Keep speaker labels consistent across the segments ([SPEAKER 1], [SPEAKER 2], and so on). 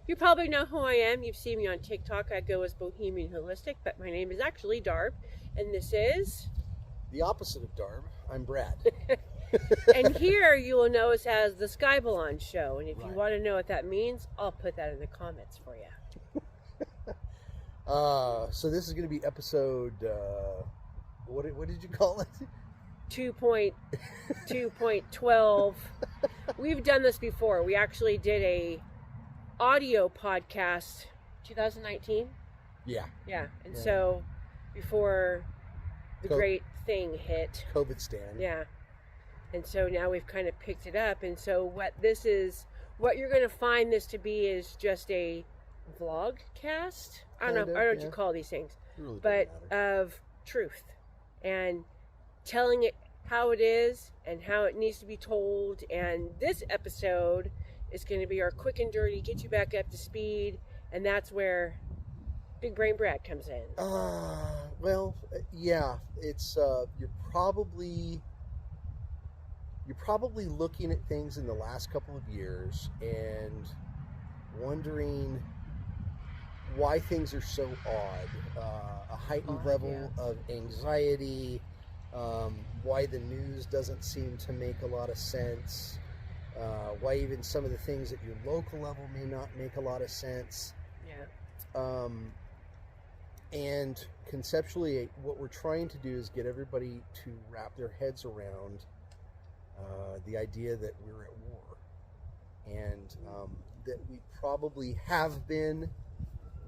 [SPEAKER 1] You probably know who I am. You've seen me on TikTok. I go as Bohemian Holistic, but my name is actually Darb, and this is...
[SPEAKER 2] The opposite of Darb. I'm Brad.
[SPEAKER 1] And here you will know us as the Sky Balloon Show, and if
[SPEAKER 2] Right.
[SPEAKER 1] you want to know what that means, I'll put that in the comments for you.
[SPEAKER 2] So this is going to be episode, what did you call it?
[SPEAKER 1] 2.12. We've done this before. We actually did a audio podcast 2019.
[SPEAKER 2] Yeah.
[SPEAKER 1] And so before the great thing hit,
[SPEAKER 2] COVID stand.
[SPEAKER 1] Yeah. And so now we've kind of picked it up, and so what you're going to find this to be is just a vlog cast. I don't know what you call these things,
[SPEAKER 2] really,
[SPEAKER 1] but of truth and telling it how it is and how it needs to be told. And this episode is going to be our quick and dirty, get you back up to speed, and that's where Big Brain Brad comes in.
[SPEAKER 2] Well, yeah, it's you're probably looking at things in the last couple of years and wondering why things are so odd, a heightened level of anxiety, why the news doesn't seem to make a lot of sense, why even some of the things at your local level may not make a lot of sense.
[SPEAKER 1] Yeah.
[SPEAKER 2] And conceptually, what we're trying to do is get everybody to wrap their heads around the idea that we're at war, and that we probably have been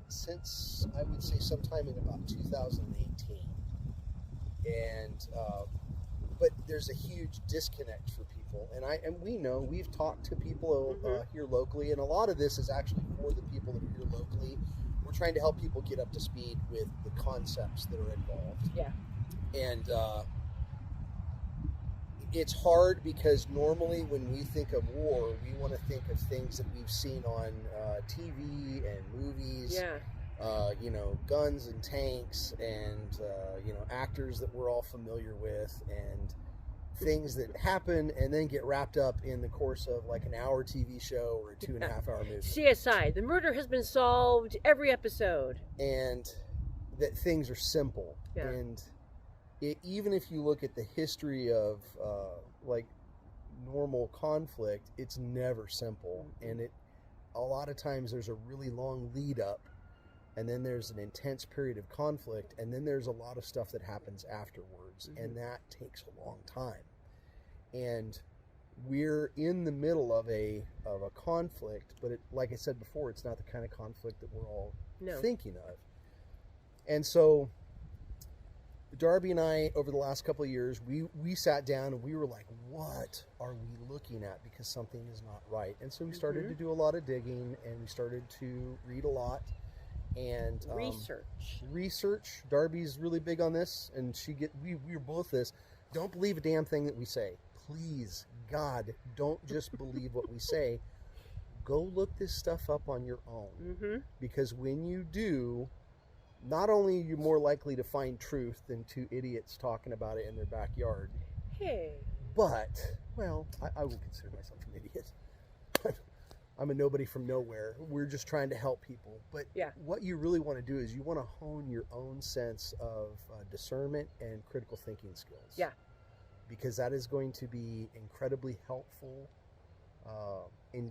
[SPEAKER 2] since, I would say, sometime in about 2018. And but there's a huge disconnect for people, and we know, we've talked to people here locally, and a lot of this is actually for the people that are here locally. We're trying to help people get up to speed with the concepts that are involved.
[SPEAKER 1] Yeah.
[SPEAKER 2] And it's hard because normally when we think of war, we want to think of things that we've seen on TV and movies.
[SPEAKER 1] Yeah.
[SPEAKER 2] Guns and tanks and, actors that we're all familiar with, and things that happen and then get wrapped up in the course of like an hour TV show or a 2.5 hour movie.
[SPEAKER 1] CSI, the murder has been solved every episode.
[SPEAKER 2] And that things are simple.
[SPEAKER 1] Yeah.
[SPEAKER 2] And even if you look at the history of normal conflict, it's never simple. And a lot of times there's a really long lead up, and then there's an intense period of conflict, and then there's a lot of stuff that happens afterwards, and that takes a long time. And we're in the middle of a conflict, but like I said before, it's not the kind of conflict that we're all thinking of. And so Darby and I, over the last couple of years, we sat down and we were like, what are we looking at? Because something is not right. And so we started to do a lot of digging, and we started to read a lot. And research. Darby's really big on this, and we're both this. Don't believe a damn thing that we say. Please, God, don't just believe what we say. Go look this stuff up on your own. Because when you do, not only are you more likely to find truth than two idiots talking about it in their backyard.
[SPEAKER 1] Hey.
[SPEAKER 2] But, well, I would consider myself an idiot. I'm a nobody from nowhere. We're just trying to help people. But what you really want to do is you want to hone your own sense of discernment and critical thinking skills.
[SPEAKER 1] Yeah.
[SPEAKER 2] Because that is going to be incredibly helpful in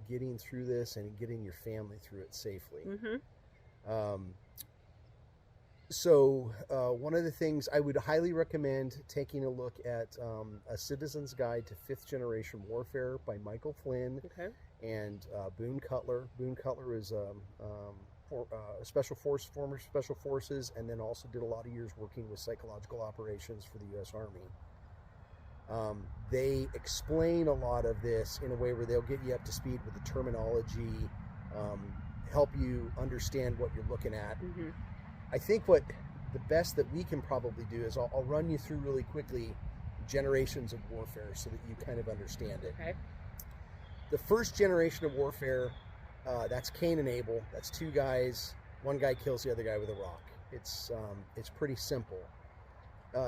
[SPEAKER 2] getting through this and getting your family through it safely. So one of the things I would highly recommend taking a look at A Citizen's Guide to Fifth Generation Warfare by Michael Flynn and Boone Cutler. Boone Cutler is former Special Forces, and then also did a lot of years working with psychological operations for the U.S. Army. They explain a lot of this in a way where they'll get you up to speed with the terminology, help you understand what you're looking at.
[SPEAKER 1] Mm-hmm.
[SPEAKER 2] I think what the best that we can probably do is I'll run you through really quickly generations of warfare so that you kind of understand it.
[SPEAKER 1] Okay.
[SPEAKER 2] The first generation of warfare, that's Cain and Abel. That's two guys. One guy kills the other guy with a rock. It's pretty simple.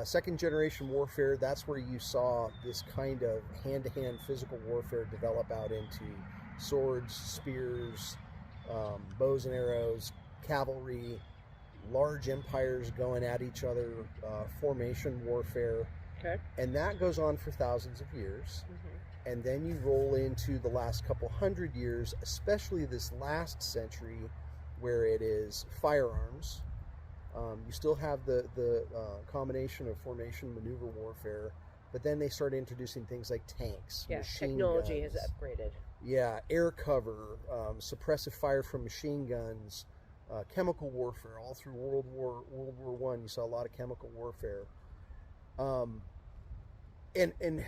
[SPEAKER 2] Second generation warfare, that's where you saw this kind of hand-to-hand physical warfare develop out into swords, spears, bows and arrows, cavalry, large empires going at each other, formation warfare.
[SPEAKER 1] Okay.
[SPEAKER 2] And that goes on for thousands of years.
[SPEAKER 1] Mm-hmm.
[SPEAKER 2] And then you roll into the last couple hundred years, especially this last century, where it is firearms. You still have the combination of formation maneuver warfare, but then they start introducing things like tanks,
[SPEAKER 1] Yeah,
[SPEAKER 2] machine
[SPEAKER 1] technology
[SPEAKER 2] guns.
[SPEAKER 1] has upgraded.
[SPEAKER 2] Yeah, air cover, suppressive fire from machine guns, chemical warfare. All through World War I, you saw a lot of chemical warfare. And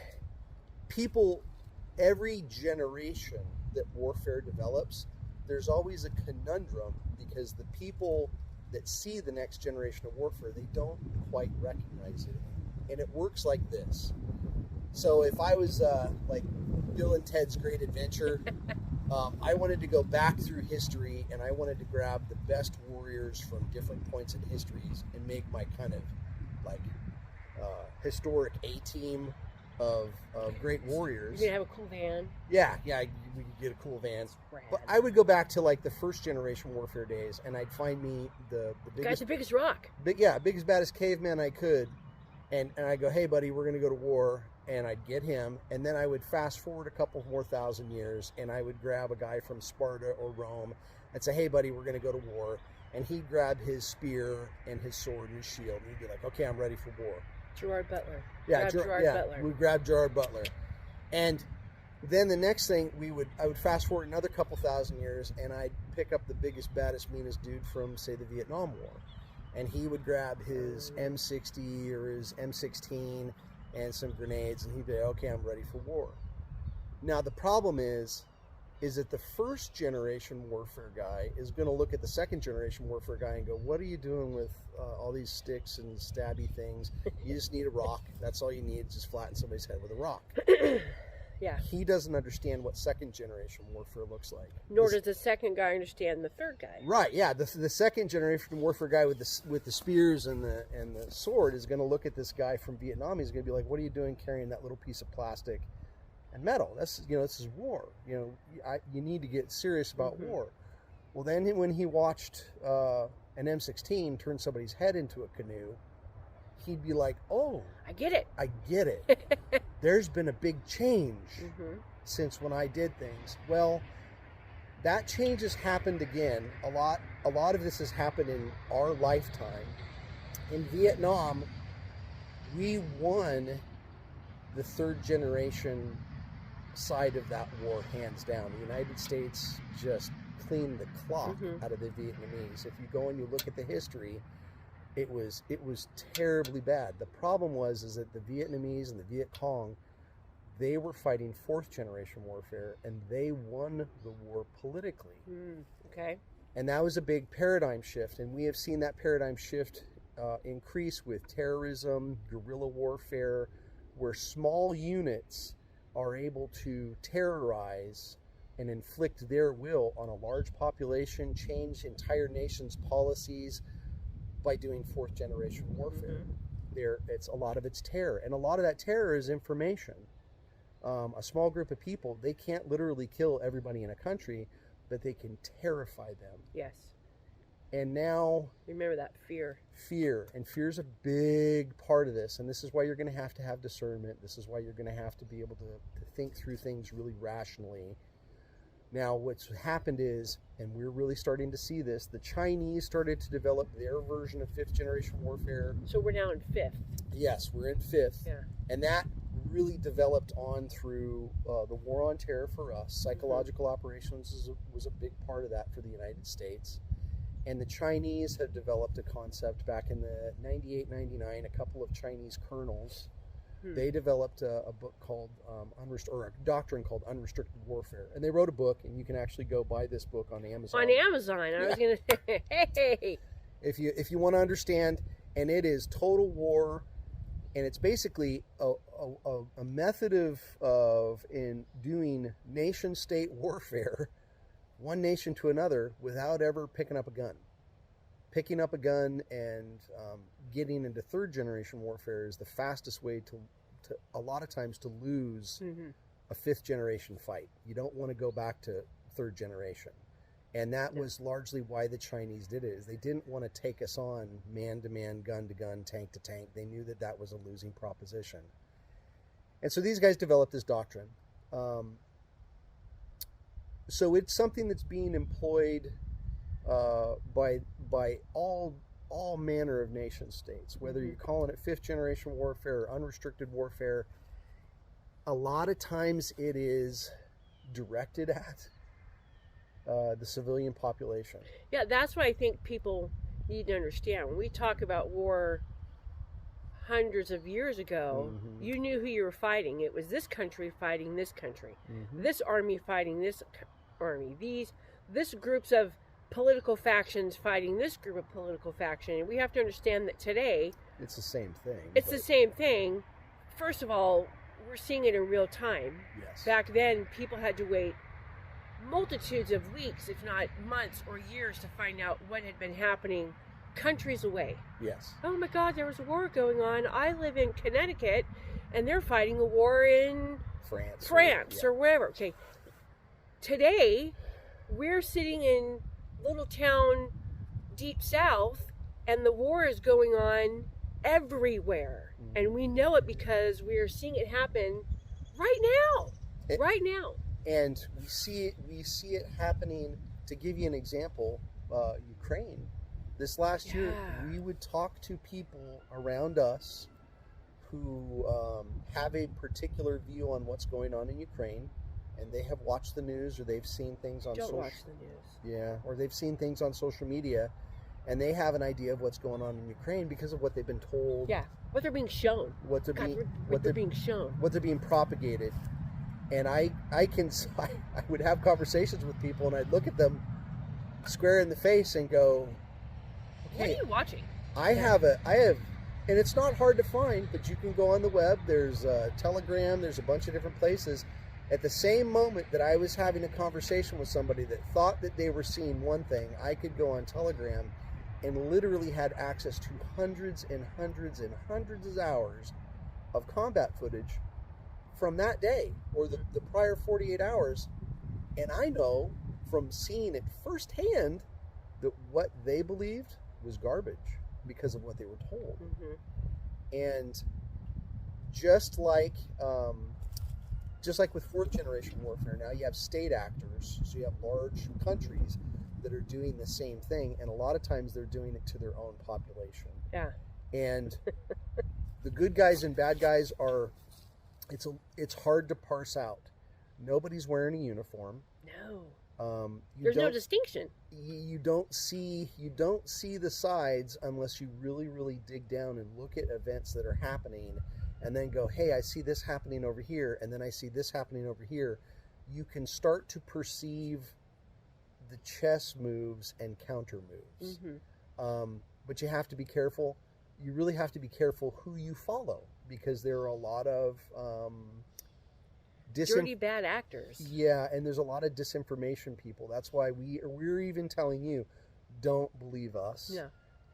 [SPEAKER 2] people, every generation that warfare develops, there's always a conundrum, because the people that see the next generation of warfare, they don't quite recognize it. And it works like this. So if I was like Bill and Ted's Great Adventure, I wanted to go back through history, and I wanted to grab the best warriors from different points in history and make my kind of like historic A-team of great warriors.
[SPEAKER 1] You're going to have a cool van.
[SPEAKER 2] Yeah, we could get a cool van.
[SPEAKER 1] Rad.
[SPEAKER 2] But I would go back to like the first generation warfare days, and I'd find me the
[SPEAKER 1] Guy's
[SPEAKER 2] biggest,
[SPEAKER 1] the biggest rock.
[SPEAKER 2] biggest, baddest caveman I could, and I'd go, hey buddy, we're gonna go to war, and I'd get him, and then I would fast forward a couple more thousand years, and I would grab a guy from Sparta or Rome and say, hey buddy, we're gonna go to war, and he'd grab his spear and his sword and his shield, and he'd be like, okay, I'm ready for war.
[SPEAKER 1] Gerard Butler.
[SPEAKER 2] Yeah,
[SPEAKER 1] Gerard Butler.
[SPEAKER 2] we grabbed Gerard Butler, and then the next thing I would fast forward another couple thousand years, and I'd pick up the biggest, baddest, meanest dude from, say, the Vietnam War, and he would grab his M60 or his M16 and some grenades, and he'd be like, okay, I'm ready for war. Now the problem is that the first generation warfare guy is going to look at the second generation warfare guy and go, what are you doing with all these sticks and stabby things? You just need a rock. That's all you need, just flatten somebody's head with a rock.
[SPEAKER 1] Yeah.
[SPEAKER 2] He doesn't understand what second generation warfare looks like.
[SPEAKER 1] Nor does the second guy understand the third guy.
[SPEAKER 2] Right, yeah. The second generation warfare guy with the spears and the sword is going to look at this guy from Vietnam. He's going to be like, what are you doing carrying that little piece of plastic and metal? This is war. You need to get serious about war. Well, then when he watched an M16 turn somebody's head into a canoe, he'd be like, oh,
[SPEAKER 1] I get it.
[SPEAKER 2] There's been a big change since when I did things. Well, that change has happened again. A lot of this has happened in our lifetime. In Vietnam, we won the third generation side of that war hands down. The United States just cleaned the clock out of the Vietnamese. If you go and you look at the history, it was terribly bad. The problem is that the Vietnamese and the Viet Cong, they were fighting fourth generation warfare, and they won the war politically.
[SPEAKER 1] Okay.
[SPEAKER 2] And that was a big paradigm shift, and we have seen that paradigm shift increase with terrorism, guerrilla warfare, where small units are able to terrorize and inflict their will on a large population, change entire nations' policies by doing fourth generation warfare. A lot of it's terror, and a lot of that terror is information. A small group of people, they can't literally kill everybody in a country, but they can terrify them.
[SPEAKER 1] Yes.
[SPEAKER 2] And now,
[SPEAKER 1] remember that fear.
[SPEAKER 2] Fear is a big part of this, and this is why you're going to have discernment. This is why you're going to have to be able to think through things really rationally. Now, what's happened is, and we're really starting to see this, the Chinese started to develop their version of fifth generation warfare.
[SPEAKER 1] So we're now in fifth.
[SPEAKER 2] Yes, we're in fifth.
[SPEAKER 1] Yeah.
[SPEAKER 2] And that really developed on through the war on terror for us. Psychological operations was a big part of that for the United States. And the Chinese had developed a concept back in the 98, 99, a couple of Chinese colonels They developed a book called or a doctrine called Unrestricted Warfare, and they wrote a book, and you can actually go buy this book on Amazon.
[SPEAKER 1] On Amazon, I was gonna say, hey.
[SPEAKER 2] If you want to understand, and it is total war, and it's basically a method of in doing nation state warfare, one nation to another, without ever picking up a gun. Picking up a gun and getting into third generation warfare is the fastest way to a lot of times to lose a fifth generation fight. You don't want to go back to third generation. And that was largely why the Chinese did it, is they didn't want to take us on man to man, gun to gun, tank to tank. They knew that that was a losing proposition. And so these guys developed this doctrine. So it's something that's being employed by all manner of nation states, whether you're calling it fifth generation warfare or unrestricted warfare. A lot of times it is directed at the civilian population.
[SPEAKER 1] Yeah, that's what I think people need to understand. When we talk about war hundreds of years ago, you knew who you were fighting. It was this country fighting this country, this army fighting this army, this groups of political factions fighting this group of political faction. And we have to understand that today
[SPEAKER 2] it's the same thing.
[SPEAKER 1] It's the same thing. First of all, we're seeing it in real time.
[SPEAKER 2] Yes.
[SPEAKER 1] Back then, people had to wait multitudes of weeks, if not months or years, to find out what had been happening countries away.
[SPEAKER 2] Yes.
[SPEAKER 1] Oh my God, there was a war going on. I live in Connecticut, and they're fighting a war in France or wherever. Okay. Today, we're sitting in little town deep south, and the war is going on everywhere. And we know it because we are seeing it happen right now. And
[SPEAKER 2] we see it happening. To give you an example, Ukraine. This last year, we would talk to people around us who have a particular view on what's going on in Ukraine, and they have watched the news, or they've seen things on
[SPEAKER 1] watch the news.
[SPEAKER 2] Yeah, or they've seen things on social media, and they have an idea of what's going on in Ukraine because of what they've been told.
[SPEAKER 1] Yeah, what they're being shown.
[SPEAKER 2] What they're being shown. What they're being propagated. And I would have conversations with people, and I'd look at them square in the face and go,
[SPEAKER 1] okay, what are you watching?
[SPEAKER 2] I have, and it's not hard to find, but you can go on the web. There's Telegram. There's a bunch of different places. At the same moment that I was having a conversation with somebody that thought that they were seeing one thing, I could go on Telegram and literally had access to hundreds and hundreds and hundreds of hours of combat footage from that day or the prior 48 hours. And I know from seeing it firsthand that what they believed was garbage because of what they were told. And just like with fourth generation warfare, now you have state actors, so you have large countries that are doing the same thing, and a lot of times they're doing it to their own population.
[SPEAKER 1] Yeah.
[SPEAKER 2] And the good guys and bad guys are, it's hard to parse out. Nobody's wearing a uniform.
[SPEAKER 1] No. There's no distinction.
[SPEAKER 2] You don't see the sides unless you really, really dig down and look at events that are happening, and then go, hey, I see this happening over here, and then I see this happening over here. You can start to perceive the chess moves and counter moves. But you have to be careful. You really have to be careful who you follow, because there are a lot of
[SPEAKER 1] dirty bad actors.
[SPEAKER 2] Yeah, and there's a lot of disinformation people. That's why we're even telling you, don't believe us.
[SPEAKER 1] Yeah.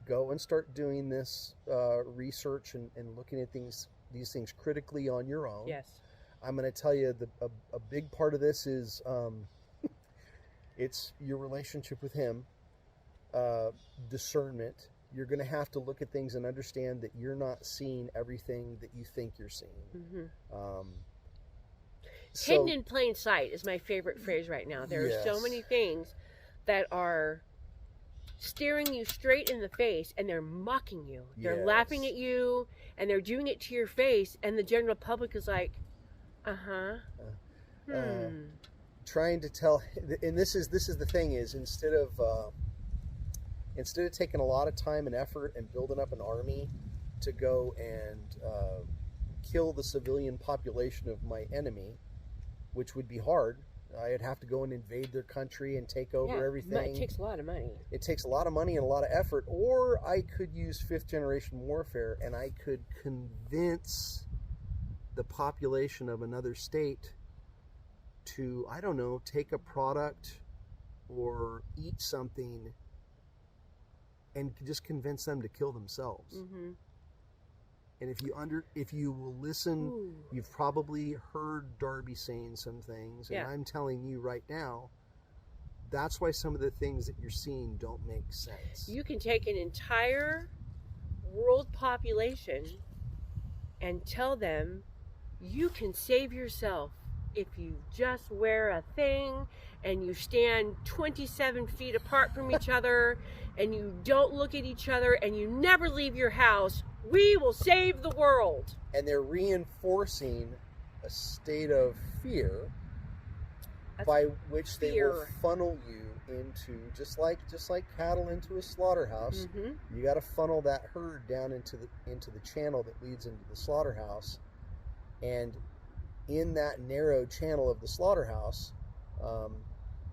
[SPEAKER 2] Go and start doing this research and looking at these things critically on your own.
[SPEAKER 1] Yes.
[SPEAKER 2] I'm going to tell you a big part of this is it's your relationship with him, discernment. You're going to have to look at things and understand that you're not seeing everything that you think you're seeing.
[SPEAKER 1] Hidden in plain sight is my favorite phrase right now. There are so many things that are staring you straight in the face, and they're mocking you. They're laughing at you, and they're doing it to your face, and the general public is like,
[SPEAKER 2] trying to tell, and this is the thing, is instead of taking a lot of time and effort and building up an army to go and kill the civilian population of my enemy, which would be hard. I'd have to go and invade their country and take over everything.
[SPEAKER 1] It takes a lot of money.
[SPEAKER 2] It takes a lot of money and a lot of effort. Or I could use fifth generation warfare, and I could convince the population of another state to, I don't know, take a product or eat something and just convince them to kill themselves.
[SPEAKER 1] Mm-hmm.
[SPEAKER 2] And if you will listen,
[SPEAKER 1] Ooh.
[SPEAKER 2] you've probably heard Darby saying some things, and I'm telling you right now, that's why some of the things that you're seeing don't make sense.
[SPEAKER 1] You can take an entire world population and tell them you can save yourself if you just wear a thing and you stand 27 feet apart from each other and you don't look at each other and you never leave your house. We will save the world.
[SPEAKER 2] And they're reinforcing a state of fear by which they will funnel you into, just like cattle into a slaughterhouse.
[SPEAKER 1] Mm-hmm.
[SPEAKER 2] You got to funnel that herd down into the channel that leads into the slaughterhouse, and in that narrow channel of the slaughterhouse,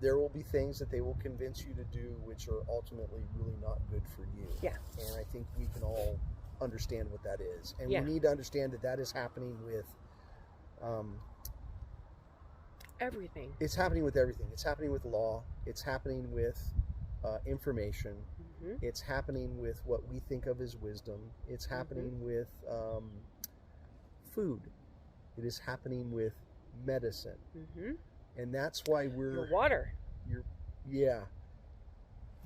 [SPEAKER 2] there will be things that they will convince you to do which are ultimately really not good for you.
[SPEAKER 1] Yeah.
[SPEAKER 2] And I think we can all understand what that is, and we need to understand that is happening with
[SPEAKER 1] everything.
[SPEAKER 2] It's happening with everything. It's happening with law. It's happening with information.
[SPEAKER 1] Mm-hmm.
[SPEAKER 2] It's happening with what we think of as wisdom. It's happening with food. It is happening with medicine.
[SPEAKER 1] Mm-hmm.
[SPEAKER 2] And that's why
[SPEAKER 1] Your water.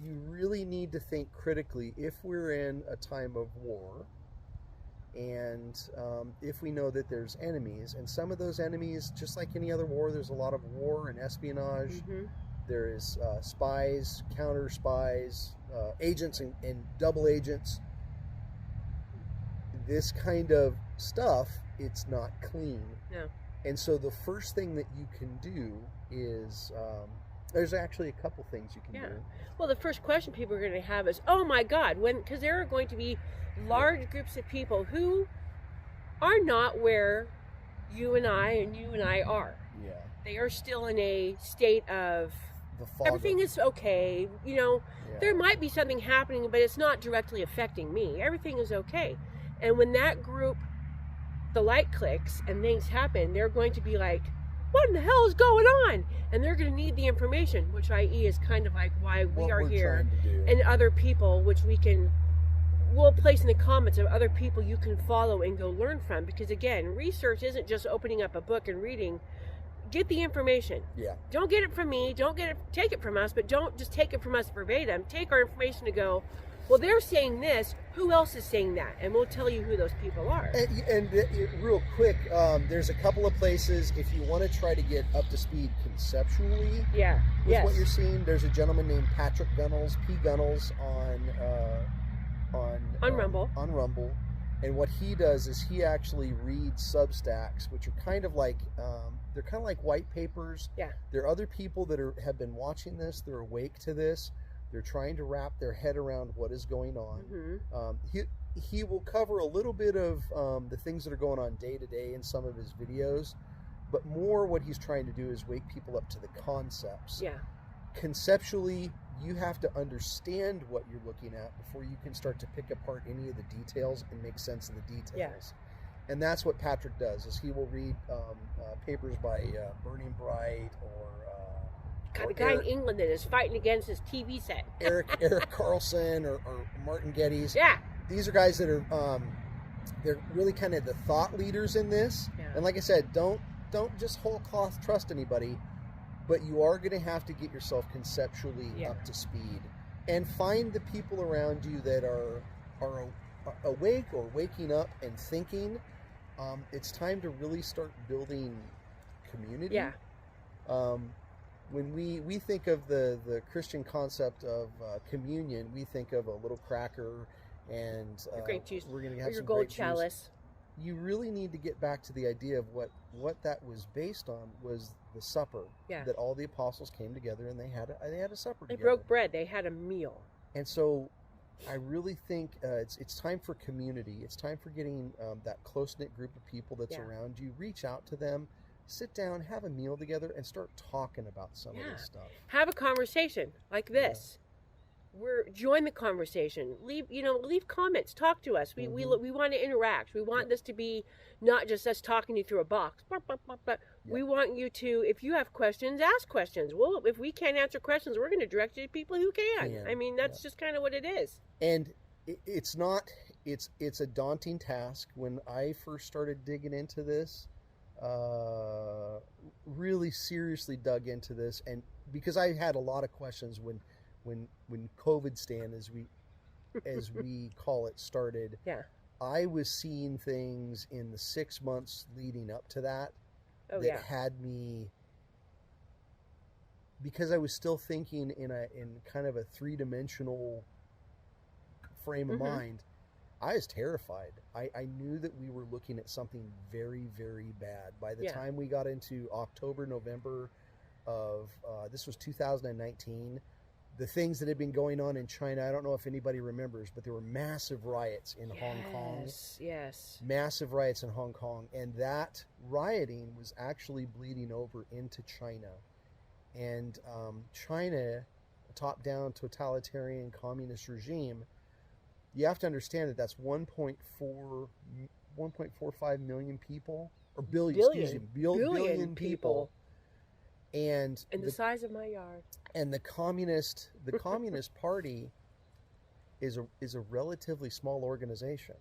[SPEAKER 2] You really need to think critically if we're in a time of war, and if we know that there's enemies, and some of those enemies, just like any other war, there's a lot of war and espionage.
[SPEAKER 1] Mm-hmm.
[SPEAKER 2] There is spies, counter spies, agents and double agents. This kind of stuff, it's not clean.
[SPEAKER 1] No.
[SPEAKER 2] And so the first thing that you can do is, there's actually a couple things you can do.
[SPEAKER 1] Well, the first question people are going to have is, oh my God, because there are going to be large groups of people who are not where you and I are.
[SPEAKER 2] Yeah.
[SPEAKER 1] They are still in a state of
[SPEAKER 2] The fog
[SPEAKER 1] everything
[SPEAKER 2] of,
[SPEAKER 1] is okay. You know, there might be something happening, but it's not directly affecting me. Everything is okay. And when that group, the light clicks and things happen, they're going to be like, what in the hell is going on? And they're going to need the information, which i.e. is kind of like why we are here, and other people, which we'll place in the comments of other people you can follow and go learn from. Because again, research isn't just opening up a book and reading. Get the information.
[SPEAKER 2] Yeah.
[SPEAKER 1] Don't get it from me. Take it from us, but don't just take it from us verbatim. Take our information to go, well, they're saying this. Who else is saying that? And we'll tell you who those people are.
[SPEAKER 2] And real quick, there's a couple of places if you want to try to get up to speed conceptually. With what you're seeing. There's a gentleman named Patrick Gunnels, P. Gunnels, on
[SPEAKER 1] Rumble.
[SPEAKER 2] On Rumble, and what he does is he actually reads Substacks, which are kind of like they're kind of like white papers.
[SPEAKER 1] Yeah.
[SPEAKER 2] There are other people that have been watching this. They're awake to this. They're trying to wrap their head around what is going on.
[SPEAKER 1] Mm-hmm.
[SPEAKER 2] He will cover a little bit of the things that are going on day to day in some of his videos, but more what he's trying to do is wake people up to the concepts.
[SPEAKER 1] Yeah.
[SPEAKER 2] Conceptually, you have to understand what you're looking at before you can start to pick apart any of the details and make sense of the details.
[SPEAKER 1] Yeah.
[SPEAKER 2] And that's what Patrick does, is he will read papers by Burning Bright or
[SPEAKER 1] God, the guy in England that is fighting against his TV set.
[SPEAKER 2] Eric Carlson or Martin Geddes.
[SPEAKER 1] Yeah.
[SPEAKER 2] These are guys that are they're really kind of the thought leaders in this.
[SPEAKER 1] Yeah.
[SPEAKER 2] And like I said, don't just whole cloth trust anybody, but you are going to have to get yourself conceptually up to speed, and find the people around you that are awake or waking up and thinking. It's time to really start building community.
[SPEAKER 1] Yeah.
[SPEAKER 2] When we think of the Christian concept of communion, we think of a little cracker and
[SPEAKER 1] grape juice.
[SPEAKER 2] We're going to have
[SPEAKER 1] your
[SPEAKER 2] some
[SPEAKER 1] gold
[SPEAKER 2] grape
[SPEAKER 1] chalice.
[SPEAKER 2] Juice. You really need to get back to the idea of what that was based on was the supper.
[SPEAKER 1] Yeah.
[SPEAKER 2] That all the apostles came together and they had a supper
[SPEAKER 1] They
[SPEAKER 2] together.
[SPEAKER 1] broke bread. They had a meal.
[SPEAKER 2] And so I really think it's time for community. It's time for getting that close-knit group of people that's around you. Reach out to them, sit down, have a meal together, and start talking about some of this stuff.
[SPEAKER 1] Have a conversation like this. Join the conversation. Leave comments. Talk to us. We want to interact. We want this to be not just us talking you through a box. But we want you to, if you have questions, ask questions. Well, if we can't answer questions, we're going to direct you to people who can. I mean, that's just kind of what it is.
[SPEAKER 2] And it's not. It's a daunting task. When I first started digging into this, really seriously dug into this, and because I had a lot of questions when COVID stand, as we call it, started, I was seeing things in the 6 months leading up to that had me, because I was still thinking in kind of a 3-dimensional frame of mind. I was terrified. I knew that we were looking at something very, very bad. By the time we got into October, November of this was 2019. The things that had been going on in China, I don't know if anybody remembers, but there were massive riots in Hong Kong.
[SPEAKER 1] Yes.
[SPEAKER 2] Massive riots in Hong Kong. And that rioting was actually bleeding over into China. And China, a top-down totalitarian communist regime, you have to understand that that's 1.45 million people, or billion people. And
[SPEAKER 1] the size of my yard.
[SPEAKER 2] And the Communist Party is a relatively small organization.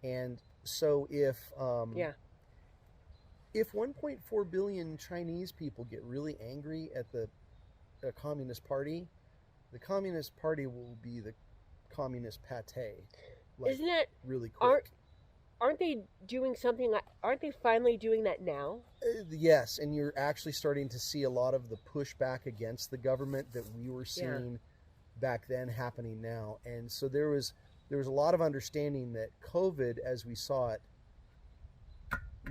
[SPEAKER 2] And so if 1.4 billion Chinese people get really angry at the Communist Party will be the Communist pate.
[SPEAKER 1] Isn't it
[SPEAKER 2] really quick?
[SPEAKER 1] Aren't they doing something like? Aren't they finally doing that now?
[SPEAKER 2] Yes, and you're actually starting to see a lot of the pushback against the government that we were seeing back then happening now. And so there was a lot of understanding that COVID, as we saw it,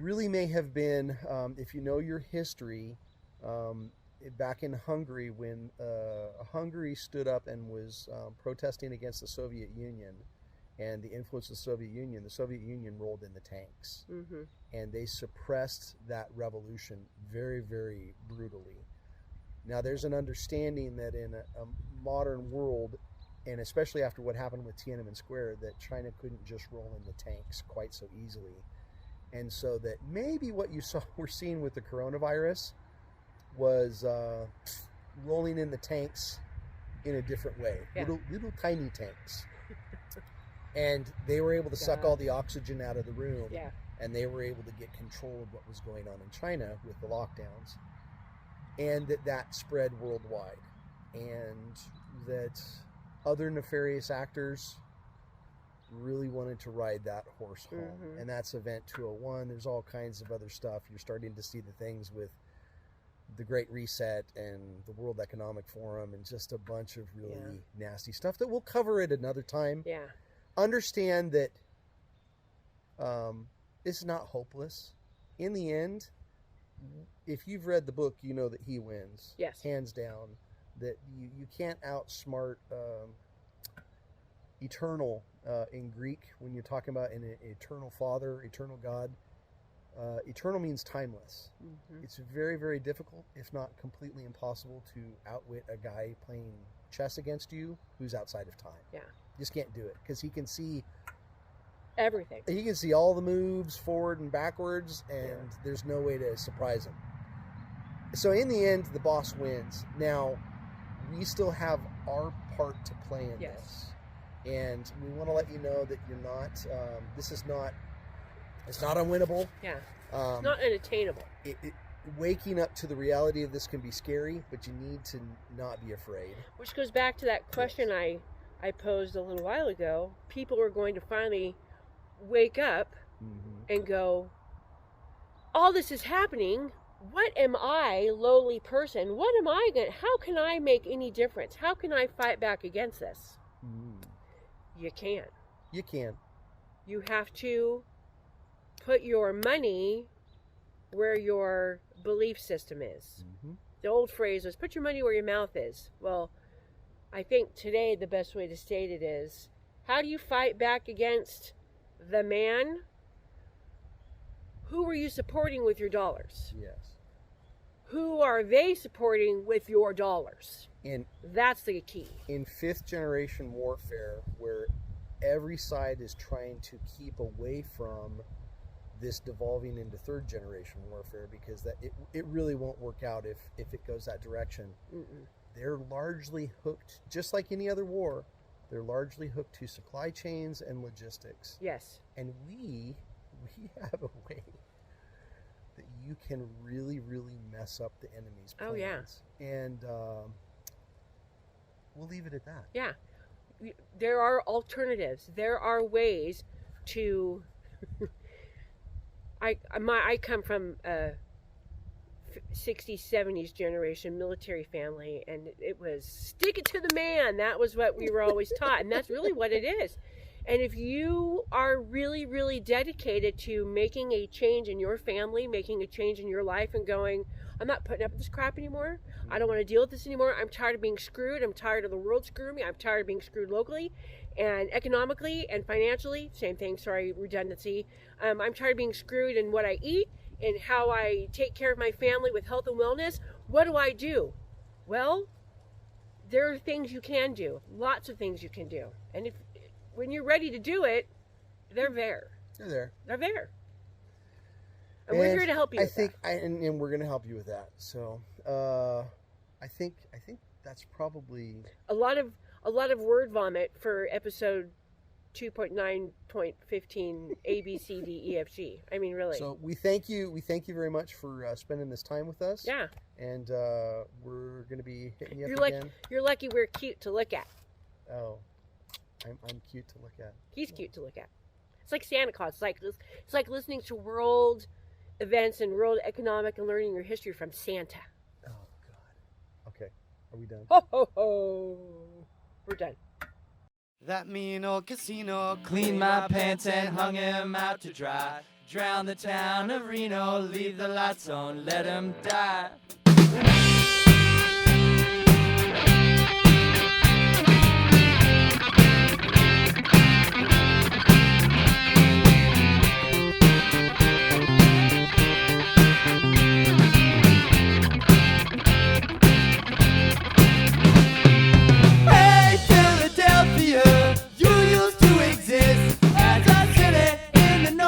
[SPEAKER 2] really may have been, if you know your history, back in Hungary, when Hungary stood up and was protesting against the Soviet Union and the influence of the Soviet Union rolled in the tanks. And they suppressed that revolution very, very brutally. Now, there's an understanding that in a modern world, and especially after what happened with Tiananmen Square, that China couldn't just roll in the tanks quite so easily. And so that maybe what we're seeing with the coronavirus was rolling in the tanks in a different way. Little tiny tanks. And they were able to suck all the oxygen out of the room. And they were able to get control of what was going on in China with the lockdowns. And that spread worldwide. And that other nefarious actors really wanted to ride that horse home. And that's Event 201. There's all kinds of other stuff. You're starting to see the things with the Great Reset and the World Economic Forum and just a bunch of really nasty stuff that we'll cover at another time. Understand that it's not hopeless. In the end, if you've read the book, you know that he wins. Hands down. That you can't outsmart eternal in Greek when you're talking about an eternal Father, eternal God. Eternal means timeless. It's very, very difficult, if not completely impossible, to outwit a guy playing chess against you who's outside of time. Just can't do it, because he can see
[SPEAKER 1] everything.
[SPEAKER 2] He can see all the moves forward and backwards, and there's no way to surprise him. So in the end, the boss wins. Now, we still have our part to play in this. And we want to let you know that you're not, it's not unwinnable.
[SPEAKER 1] It's not unattainable.
[SPEAKER 2] Waking up to the reality of this can be scary, but you need to not be afraid.
[SPEAKER 1] Which goes back to that question I posed a little while ago. People are going to finally wake up and go, all this is happening. What am I, lowly person? How can I make any difference? How can I fight back against this? You can't.
[SPEAKER 2] You can.
[SPEAKER 1] You have to put your money where your belief system is. The old phrase was, put your money where your mouth is. Well, I think today the best way to state it is, how do you fight back against the man? Who are you supporting with your dollars?
[SPEAKER 2] Yes.
[SPEAKER 1] Who are they supporting with your dollars? That's the key.
[SPEAKER 2] In fifth generation warfare, where every side is trying to keep away from this devolving into third generation warfare, because that it really won't work out if it goes that direction.
[SPEAKER 1] Mm-mm.
[SPEAKER 2] They're largely hooked, just like any other war, they're largely hooked to supply chains and logistics.
[SPEAKER 1] Yes.
[SPEAKER 2] And we have a way that you can really, really mess up the enemy's plans.
[SPEAKER 1] Oh, yeah.
[SPEAKER 2] And we'll leave it at that.
[SPEAKER 1] Yeah. There are alternatives. There are ways to... I come from a 60s, 70s generation military family, and it was stick it to the man. That was what we were always taught, and that's really what it is. And if you are really, really dedicated to making a change in your family, making a change in your life, and going, I'm not putting up with this crap anymore. I don't want to deal with this anymore. I'm tired of being screwed. I'm tired of the world screwing me. I'm tired of being screwed locally and economically and financially. Same thing, sorry, redundancy. I'm tired of being screwed in what I eat and how I take care of my family with health and wellness. What do? Well, there are things you can do. Lots of things you can do. And when you're ready to do it, they're there.
[SPEAKER 2] They're there.
[SPEAKER 1] They're there. And we're here to help you with that.
[SPEAKER 2] And we're going to help you with that. So, I think that's probably
[SPEAKER 1] a lot of word vomit for episode 2.9.15 A B C D E F G. I mean, really.
[SPEAKER 2] So we thank you very much for spending this time with us.
[SPEAKER 1] Yeah.
[SPEAKER 2] And we're going to be hitting you up again.
[SPEAKER 1] You're lucky we're cute to look at.
[SPEAKER 2] Oh, I'm cute to look at.
[SPEAKER 1] He's cute to look at. It's like Santa Claus. It's like listening to world events and world economic and learning your history from Santa.
[SPEAKER 2] Oh God. Okay, are we done?
[SPEAKER 1] Ho ho ho! We're done.
[SPEAKER 3] That mean old casino cleaned my pants and hung him out to dry. Drown the town of Reno, leave the lights on, let him die.